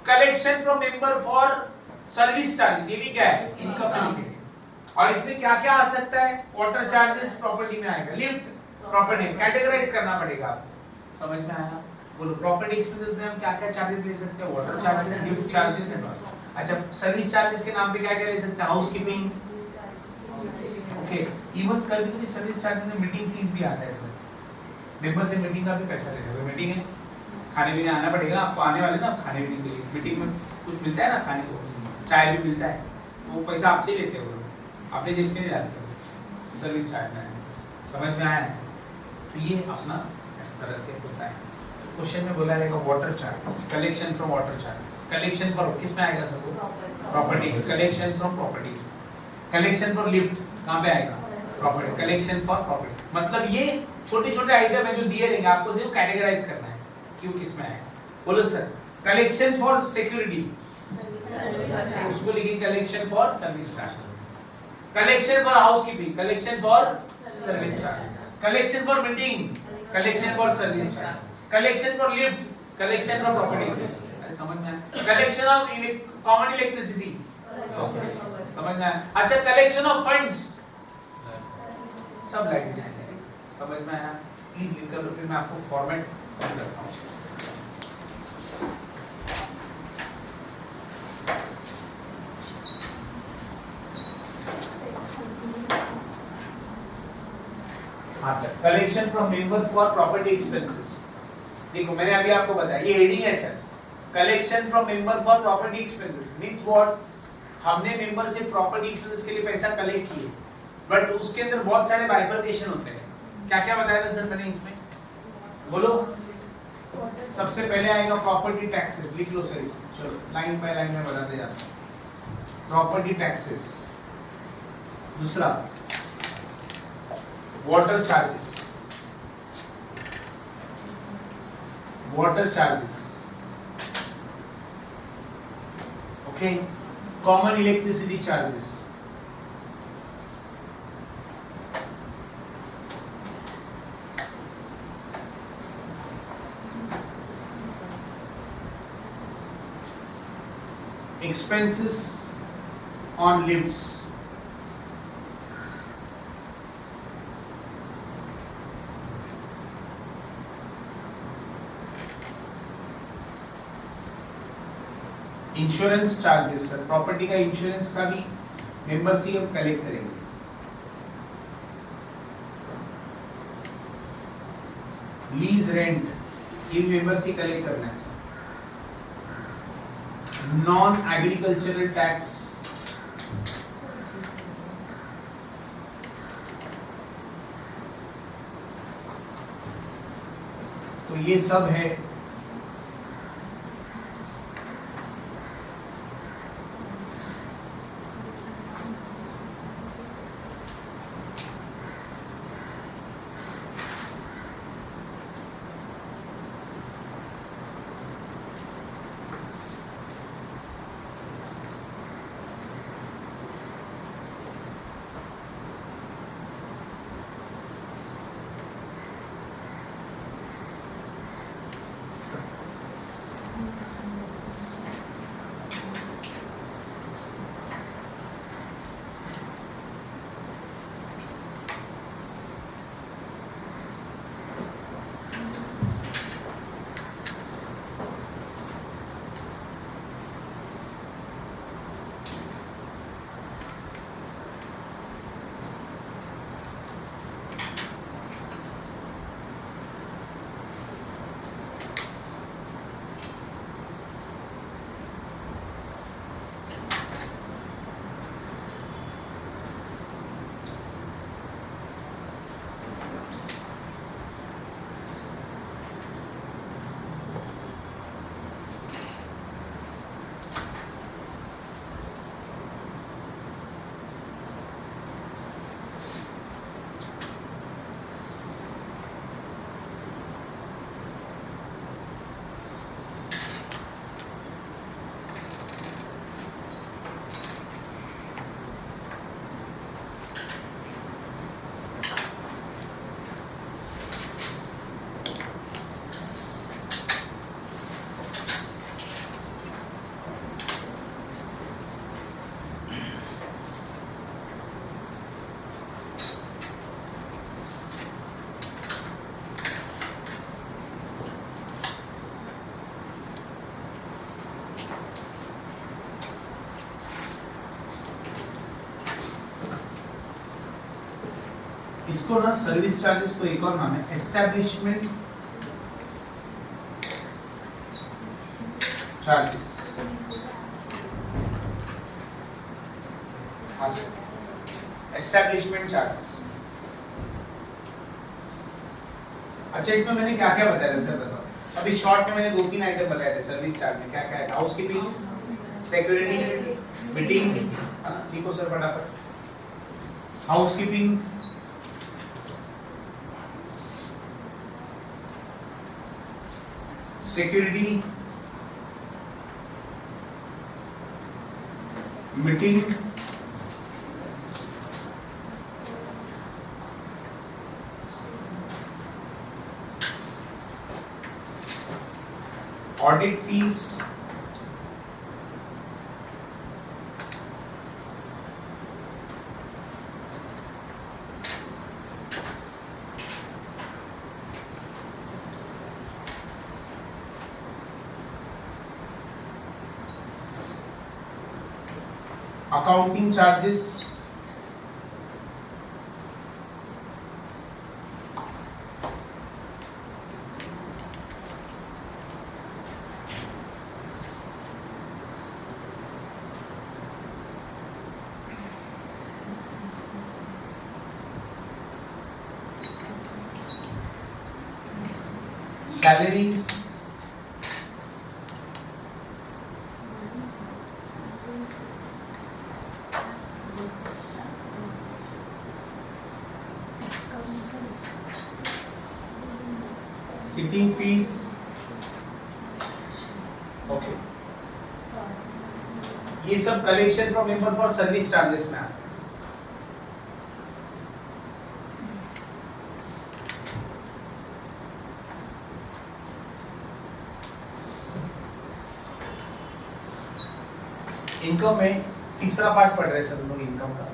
Speaker 1: Collection from member for service charges, ये भी क्या है? इनकम में लिखेंगे। और इसमें क्या क्या आ सकता है? वाटर चार्जेस प्रॉपर्टी में आएगा, लिफ्ट प्रॉपर्टी, कैटेगराइज करना पड़ेगा। समझ में आया? बोलो प्रॉपर्टी एक्सपेंसेस में हम क्या क्या चार्जेस ले सकते हैं? वाटर चार्जेस, लिफ्ट चार्जेस है। अच्छा, सर्विस चार्जेस के नाम पे क्या क्या ले सकते हैं? Housekeeping, okay. इवन कभी-कभी सर्विस चार्जेस में मीटिंग फीस भी आता है सर, मेंबर से मीटिंग का भी पैसा लेते हैं। मीटिंग है, खाने पीने आना पड़ेगा आपको, आने वाले ना खाने पीने के लिए। मीटिंग में कुछ मिलता है ना खाने को, चाय भी मिलता है, वो पैसा आपसे ही लेते हैं, वो अपने जेब से नहीं डालते, सर्विस चार्ज में। समझ में आया? तो ये अपना इस तरह से होता है। क्वेश्चन में बोला जाएगा water charges, collection from water charges. Collection for किस में आएगा sir? Property. Collection from property. Collection for lift कहाँ पे आएगा? प्रॉपर्टी। Collection for property. मतलब ये छोटे छोटे आइटम है जो दिए रहेंगे, आपको सिर्फ कैटेगराइज करना है क्यों किस में आएगा। बोलो सर। कलेक्शन फॉर सिक्योरिटी, उसको लिखिए collection for service charge. Collection for housekeeping, collection for service charge. Collection for meeting, collection for service charge. Collection for lift, collection for property. समझ में आया? कलेक्शन ऑफ कॉमन इलेक्ट्रिसिटी, समझ में आया? अच्छा, collection of funds, सब line में आएगा। समझ में आया? प्लीज लिख कर लो, फिर मैं आपको फॉर्मेट करता हूँ। हाँ sir, collection from member for property expenses. देखो मैंने अभी आपको बताया, ये हेडिंग है sir, collection from member for property expenses. Means what? हमने मेंबर से प्रॉपर्टी एक्सपेंसेस के लिए पैसा कलेक्ट किए, बट उसके अंदर बहुत सारे बाइफर्केशन होते हैं। क्या क्या बताया था सर मैंने इसमें? बोलो। सबसे पहले आएगा प्रॉपर्टी टैक्सेस, लिख लो सर इसमें, चलो लाइन बाय लाइन में बताते जाते हैं। प्रॉपर्टी टैक्सेस, दूसरा water charges, water charges, okay. Common electricity charges, expenses on lifts, insurance charges sir, property का इंश्योरेंस का भी मेंबर से हम कलेक्ट करेंगे। लीज रेंट, ये मेंबर से कलेक्ट करना है सर। नॉन एग्रीकल्चरल टैक्स, तो ये सब है। इसको ना सर्विस चार्जेस को एक और नाम है एस्टैब्लिशमेंट चार्जेस। Establishment charges. अच्छा, इसमें मैंने क्या क्या बताया था सर, बताओ। अभी शॉर्ट में मैंने 2-3 आइटम बताए थे सर्विस चार्ज में। क्या क्या है? हाउसकीपिंग, सिक्योरिटी, मीटिंग, है ना? लिखो सर फटाफट। Housekeeping, security, meeting, audit fees, accounting charges, salaries, sitting fees. Okay, ये सब collection from member for service charges में आता है। इनकम में तीसरा पार्ट पढ़ रहे हैं सब लोग इनकम का।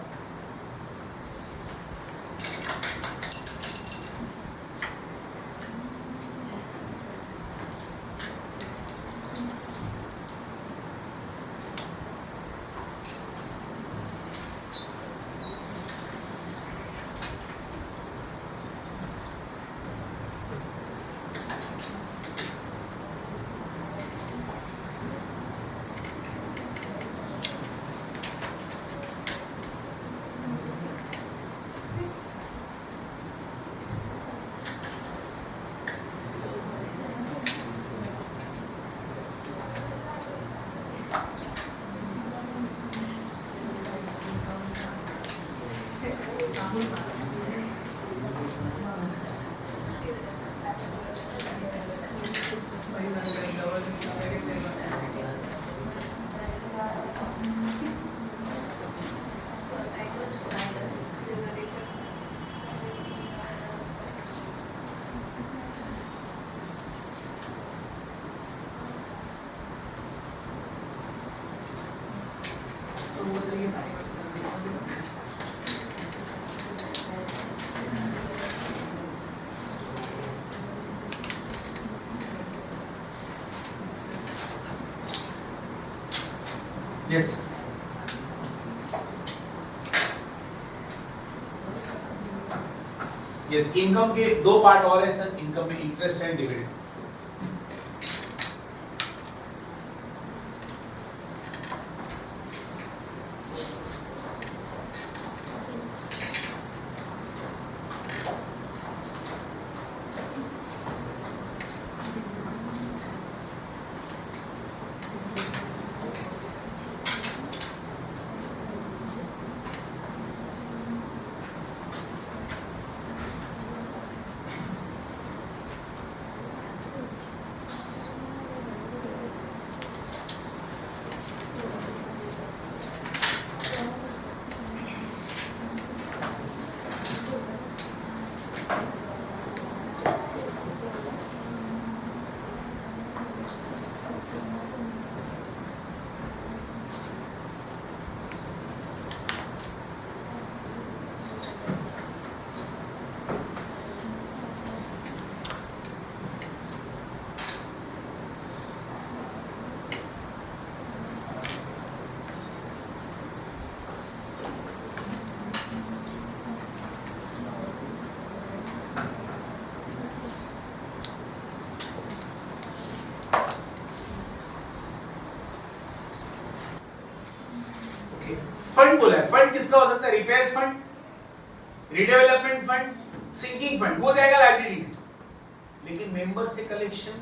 Speaker 1: यस, यस, इनकम के दो पार्ट और है सर इनकम में, इंटरेस्ट एंड डिविडेंड। फंड बोला है, फंड किसका हो सकता है? Repairs fund, redevelopment fund, sinking fund, वो जाएगा लाइब्रेरी में। लेकिन मेंबर से कलेक्शन,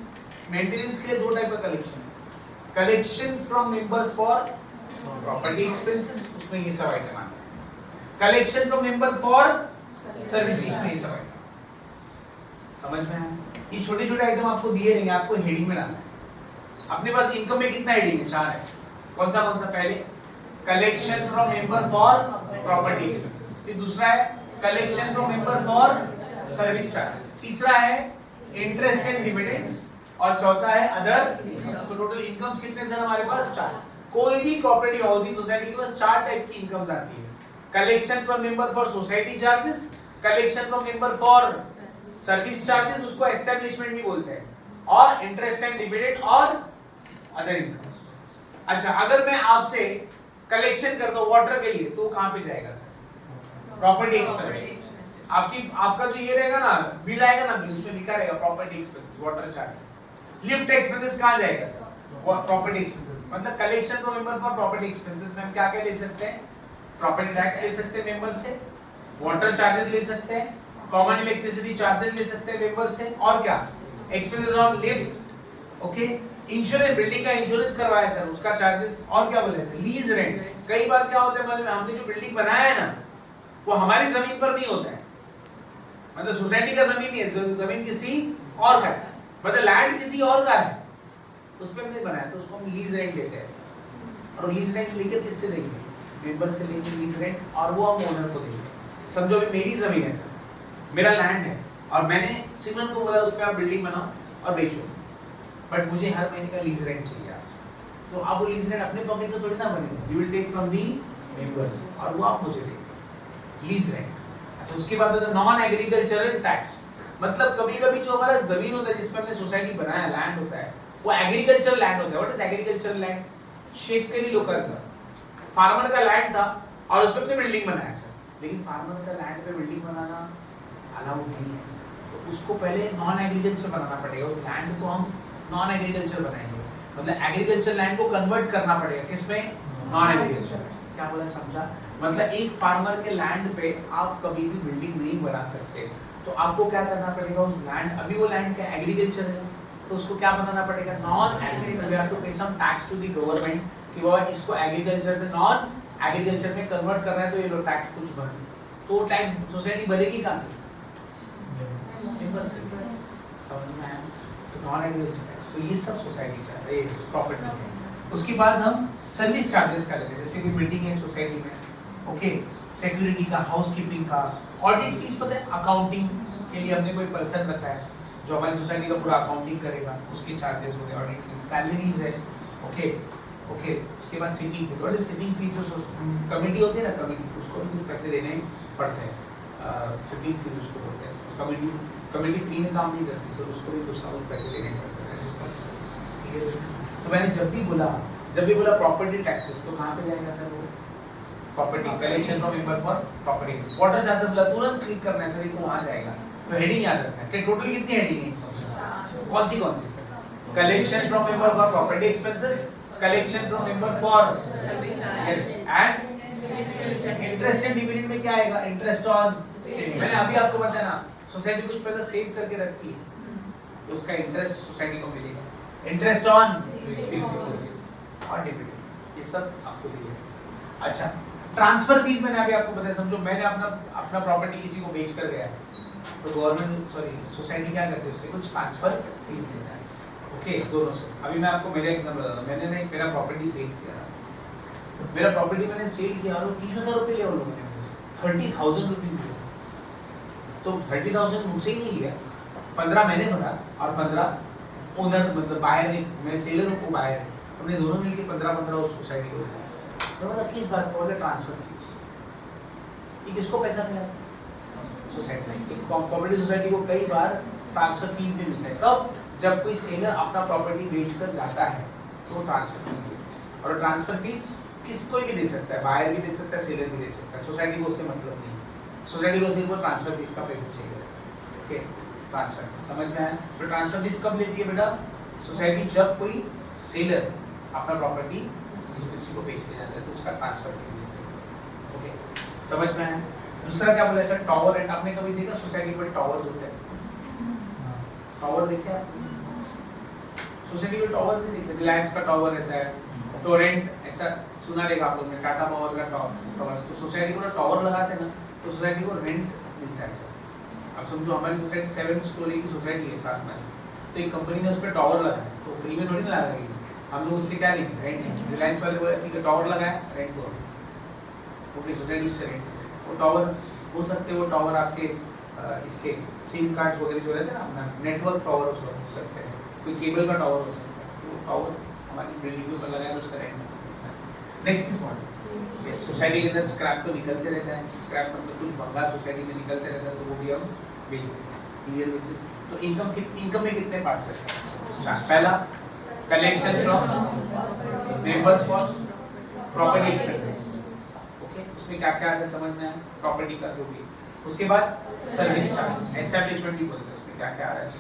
Speaker 1: मेंटेनेंस के लिए दो टाइप का कलेक्शन है, collection from members for property expenses, उसमें ये सब आइटम आता है, collection from member for service, इसमें ये सब आइटम। समझ में आया? ये छोटे छोटे आइटम आपको दिए रहेंगे, आपको हेडिंग में डालना है। अपने पास इनकम में कितना हेडिंग है? 4 है। कौन सा पहले? Collection from member for property expenses, फिर दूसरा है collection from member for service charge, तीसरा है इंटरेस्ट एंड डिविडेंड्स, और चौथा है अदर। तो टोटल इनकम्स कितने सर हमारे पास? 4। कोई भी कोऑपरेटिव हाउसिंग सोसाइटी के पास 4 टाइप की इनकम्स आती है, collection from member for society charges, collection from member for service charges, उसको एस्टैब्लिशमेंट भी बोलते हैं, और इंटरेस्ट एंड डिविडेंड और अदर इनकम। अच्छा, अगर मैं आपसे कलेक्शन करता हूं वाटर के लिए, तो कहां पे जाएगा सर? Property expenses. आपका जो ये रहेगा ना, बिल आएगा ना, बिल उसमें लिखा रहेगा property expenses, water charges. Lift expenses कहां जाएगा सर? Property expenses. मतलब collection from member for property expenses में हम क्या क्या ले सकते हैं? प्रॉपर्टी टैक्स ले सकते हैं मेंबर से, वाटर चार्जेस ले सकते हैं, कॉमन इलेक्ट्रिसिटी चार्जेस ले सकते हैं मेंबर से, और क्या? Expenses on lift, okay, insurance, building का इंश्योरेंस करवाया सर, उसका चार्जेस, और क्या बोले थे? Lease rent. कई बार क्या होता है, मतलब हमने जो बिल्डिंग बनाया है ना, वो हमारी जमीन पर नहीं होता है, मतलब सोसाइटी का जमीन नहीं है, जमीन किसी और का है, मतलब लैंड किसी और का है, उस पे हमने बनाया, तो उसको हम लीज रेंट देते हैं। और लीज रेंट लेकर किससे देंगे? मेंबर से लेंगे लीज रेंट, और वो हम ओनर को देंगे। समझो अभी मेरी जमीन है सर, मेरा लैंड है, और मैंने सिमरन को बोला उस पे आप बिल्डिंग बनाओ और बेचो, बट मुझे हर महीने का लीज रेंट चाहिए आपसे, तो आप वो लीज रेंट अपने पॉकेट से थोड़ी ना बनेगा, you will take from the members, और वो आप मुझे देंगे लीज रेंट। अच्छा, उसके बाद नॉन एग्रीकल्चरल टैक्स, मतलब कभी-कभी जो हमारा जमीन होता है जिसमें हमने सोसाइटी बनाया, लैंड होता है, वो एग्रीकल्चर लैंड होता है। What is agriculture land? शेतकरी लोकांचा, फार्मर का लैंड था और उस पे हमने बिल्डिंग बनाया सर, लेकिन फार्मर का लैंड पे बिल्डिंग बनाना अलाउड नहीं है, तो उसको पहले नॉन एग्रीकल्चर बनाना पड़ेगा, उस लैंड को हम नॉन एग्रीकल्चर बनाएंगे, मतलब एग्रीकल्चर लैंड को कन्वर्ट करना पड़ेगा, किसमें? Non agriculture. क्या बोला, समझा? मतलब एक फार्मर के लैंड पे आप कभी भी बिल्डिंग नहीं बना सकते, तो आपको क्या करना पड़ेगा? उस लैंड, अभी वो लैंड क्या एग्रीकल्चर है, तो उसको क्या बनाना पड़ेगा? Non agriculture. We have to pay some tax to the government कि बाबा इसको एग्रीकल्चर से नॉन एग्रीकल्चर में कन्वर्ट करना है, तो ये लो टैक्स कुछ भर, तो टैक्स सोसाइटी भरेगी कहां से? समझ में आया? तो नॉन एग्रीकल्चर टैक्स, तो ये सब सोसाइटी चार्ज है, प्रॉपर्टी है। उसके बाद हम सर्विस चार्जेस का लेते हैं, जैसे कि मीटिंग है सोसाइटी में, ओके, सिक्योरिटी का, हाउसकीपिंग का, ऑडिट फीस, पता है अकाउंटिंग के लिए हमने कोई पर्सन रखा है जो हमारी सोसाइटी का पूरा अकाउंटिंग करेगा, उसके चार्जेस होंगे, ऑडिट फीस, सैलरीज है, ओके ओके। उसके बाद सिटिंग फी, और सिटिंग फी जो कमेटी होती है ना, कमेटी, उसको भी कुछ पैसे देने पड़ते हैं, सिटिंग फी उसको बोलते हैं। कमेटी फ्री में काम नहीं करती सर, उसको भी कुछ ना कुछ पैसे देने पड़ते हैं। तो मैंने जब भी बोला प्रॉपर्टी टैक्सेस, तो कहाँ पे जाएगा सर? वो property collection from member for property. Water charges बोला, तुरंत क्लिक करना है सर, ये तो वहाँ जाएगा, तो हेडिंग याद रखना है। टोटल कितनी हेडिंग है? कौन सी sir? Collection from member for property expenses, collection from member for yes, and interest and dividend में क्या आएगा? इंटरेस्ट ऑन, मैंने अभी आपको बताया ना, सोसाइटी कुछ पैसा सेव करके रखती है, तो उसका इंटरेस्ट सोसाइटी को मिलेगा, इंटरेस्ट ऑन और डिविडेंड, ये सब आपको मिलेगा। अच्छा, ट्रांसफर फीस मैंने अभी आपको बताया, समझो मैंने अपना प्रॉपर्टी किसी को बेच कर गया, तो गवर्नमेंट सोसाइटी क्या करती है, उससे कुछ ट्रांसफर फीस लेता है, ओके, दोनों से। अभी मैं आपको मेरा एग्जांपल बताता हूं, मैंने ना मेरा प्रॉपर्टी सेल किया, मेरा प्रॉपर्टी मैंने सेल किया और 30,000 रुपये लिया उन्होंने, 30,000 रुपीज लिया, तो 30,000 मुझसे ही नहीं लिया, 15 मैंने भरा और 15 ओनर, मतलब बायर ने, मैं सेलर को बायर है, हमने दोनों मिलकर 15 उस सोसाइटी को दिया। तो मतलब किस बात को बोले? Transfer fees. ये किसको पैसा मिला? सोसाइटी, कोऑपरेटिव सोसाइटी को कई बार ट्रांसफर फीस भी मिलता है, तब जब कोई सेलर अपना प्रॉपर्टी बेचकर जाता है तो ट्रांसफर फीस देता है, और ट्रांसफर फीस किसको भी दे सकता है, बायर भी दे सकता है, सेलर भी दे सकता है, सोसाइटी को उससे मतलब नहीं, सोसाइटी को सिर्फ ट्रांसफर फीस का पैसा चाहिए, ओके, ट्रांसफर फीस, समझ में आया? तो ट्रांसफर फीस कब लेती है बेटा? सोसाइटी जब कोई सेलर अपना प्रॉपर्टी किसी को बेच के जाता है, तो उसका ट्रांसफर फीस, ओके, समझ में आया? दूसरा क्या बोला सर, टावर रेंट। आपने कभी देखा सोसाइटी पर टावर्स होते हैं? टावर देखे आप? सोसाइटी में टावर्स नहीं देखते? रिलायंस का टावर रहता है, टोरेंट ऐसा सुना रहेगा आप लोगों ने, टाटा पावर का टावर। तो सोसाइटी को टावर लगाते हैं ना, तो सोसाइटी को रेंट मिलता है सर। अब समझो हमारी सोसाइटी 7 स्टोरी की सोसाइटी है साथ में, तो एक कंपनी ने उस पर टावर लगाया, तो फ्री में थोड़ी ना लगाएगी, हम लोग उससे क्या लेंगे, रेंट लेंगे। रिलायंस वाले बोले ठीक है टावर लगाया, रेंट दो, ओके, सोसाइटी उससे रेंट। वो टावर हो सकते हैं, वो टावर आपके इसके सिम कार्ड वगैरह जो रहते हैं ना, अपना नेटवर्क टावर हो सकते हैं, कोई केबल का टावर हो सकता है, तो वो टावर हमारी बिल्डिंग के ऊपर लगाया तो उसका rent. Next is what, society के अंदर स्क्रैप तो निकलते रहता है, स्क्रैप मतलब कुछ भंगार सोसाइटी में निकलते रहता है, तो वो भी हम बेच देते हैं। Clear with this? तो इनकम में कितने पार्ट्स हैं? पहला collection from members for property expenses, okay, उसमें क्या क्या आता है समझ में आया, प्रॉपर्टी का जो भी। उसके बाद सर्विस चार्ज, एस्टैब्लिशमेंट भी बोलते हैं, उसमें क्या क्या आ रहा है।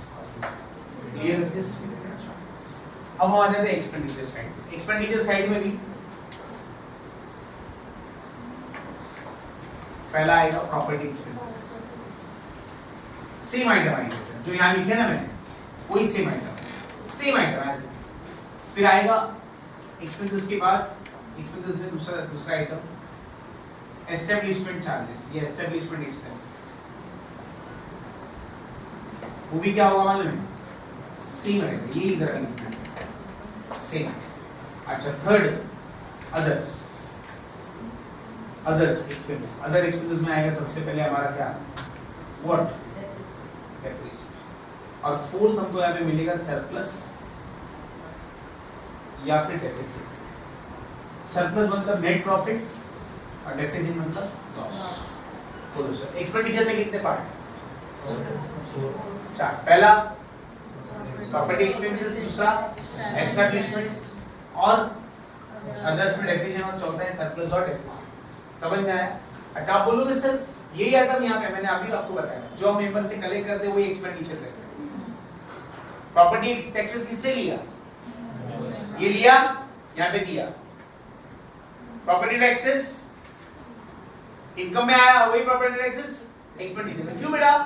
Speaker 1: Clear with this? अब हम आ जाते हैं एक्सपेंडिचर साइड। एक्सपेंडिचर साइड में भी पहला आएगा प्रॉपर्टी एक्सपेंसेस, सेम आइटम आएगा सर, जो यहाँ लिखे ना मैंने, वही सेम आइटम है। फिर आएगा एक्सपेंसेस के बाद, एक्सपेंसेस में दूसरा आइटम एस्टैब्लिशमेंट चार्जेस, ये एस्टैब्लिशमेंट एक्सपेंसेस, वो भी क्या होगा मालूम है, सेम रहेगा, ये इधर सेम। अच्छा, third others expenses. Other expenses में आएगा सबसे पहले हमारा क्या, व्हाट, डेप्रिसिएशन। और फोर्थ हमको यहाँ पे मिलेगा सरप्लस या फिर डेफिसिट। सरप्लस मतलब नेट प्रॉफिट और डेफिसिट मतलब लॉस। बोलो सर, एक्सपेंडिचर में कितने पार्ट? 4। पहला प्रॉपर्टी एक्सपेंसेस, दूसरा एस्टैब्लिशमेंट और अदर्स में डेफिसिट, और चौथा है सरप्लस और डेफिसिट। समझ में आया? अच्छा, आप बोलोगे सर यही आइटम यहाँ पे मैंने अभी आपको बताया, जो हम मेंबर से कलेक्ट करते हैं वही एक्सपेंडिचर करते हैं। प्रॉपर्टी टैक्सेस किससे लिया? ये लिया, यहाँ पे दिया। प्रॉपर्टी टैक्सेस इनकम में आया, वही प्रॉपर्टी टैक्सेस एक्सपेंडिचर में। क्यों बेटा?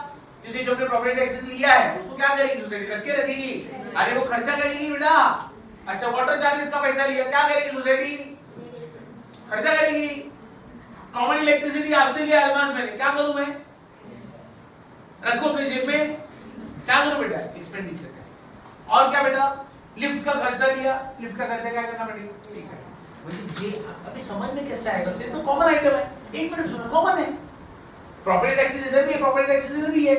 Speaker 1: क्योंकि जो हमने प्रॉपर्टी टैक्सेस लिया है उसको क्या करेगी सोसाइटी? रख के रखेगी, अरे वो खर्चा करेगी बेटा। अच्छा, वाटर चार्जेस का पैसा लिया, क्या करेगी सोसाइटी? खर्चा करेगी। कॉमन इलेक्ट्रिसिटी आपसे लिया एडवांस मैंने, क्या करूं मैं? रखो अपने जेब में, क्या करूं बेटा? एक्सपेंडिचर है। और क्या बेटा? लिफ्ट का खर्चा लिया, लिफ्ट का खर्चा क्या करना पड़ेगा? ठीक है, मुझे ये अभी समझ में कैसे आएगा? ये तो कॉमन आइटम है, एक मिनट सुनो, कॉमन है। प्रॉपर्टी टैक्सेस इधर भी है, प्रॉपर्टी टैक्सेस इधर भी है,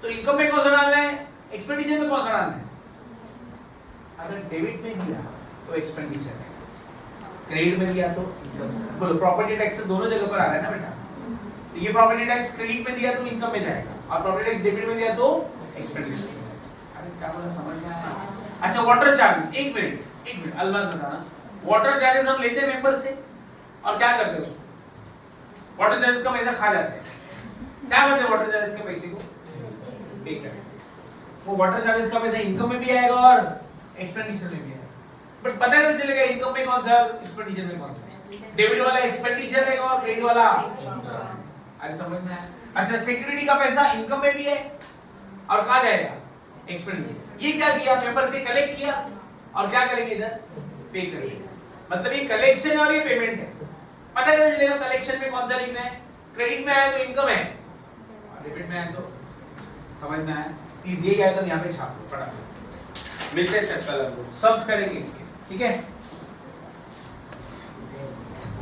Speaker 1: तो इनकम में कौन सा डालना है, एक्सपेंडिचर में कौन सा डालना है? अगर डेबिट में दिया तो एक्सपेंडिचर है, क्रेडिट में दिया तो इनकम। बोलो, प्रॉपर्टी टैक्सेस दोनों जगह पर आ रहा है ना बेटा, तो ये प्रॉपर्टी टैक्स क्रेडिट में दिया तो इनकम में जाएगा, और प्रॉपर्टी टैक्स डेबिट में दिया तो एक्सपेंडिचर में जाएगा। अरे क्या बोला, समझ में आया? अच्छा, वाटर चार्जेस, एक मिनट अलमाज बताना। वाटर चार्जेस हम लेते हैं मेंबर से और क्या करते हैं उसको? वाटर चार्जेस का पैसा खा जाते हैं। क्या करते हैं वाटर चार्जेस के पैसे को? पे करते हैं। वो वाटर चार्जेस का पैसा इनकम में भी आएगा और एक्सपेंडिचर में भी आएगा, बट पता कैसे चलेगा इनकम में कौन सा, एक्सपेंडिचर में कौन सा? डेबिट वाला एक्सपेंडिचर रहेगा और क्रेडिट वाला। अरे समझ में आया? अच्छा, सिक्योरिटी का पैसा इनकम में भी है और कहाँ जाएगा? एक्सपेंडिचर। ये क्या किया, पेपर से कलेक्ट किया और क्या करेंगे इधर? पे करेंगे। मतलब ये कलेक्शन और ये पेमेंट है। पता कैसे चलेगा कलेक्शन में कौन सा लिखना है? क्रेडिट में आया तो इनकम है और डेबिट में आया तो, समझ में आया? प्लीज यही आइटम यहाँ पे छाप लो फटाफट। मिलते हैं सर कल, हम लोग सम्स करेंगे इसके, ठीक है?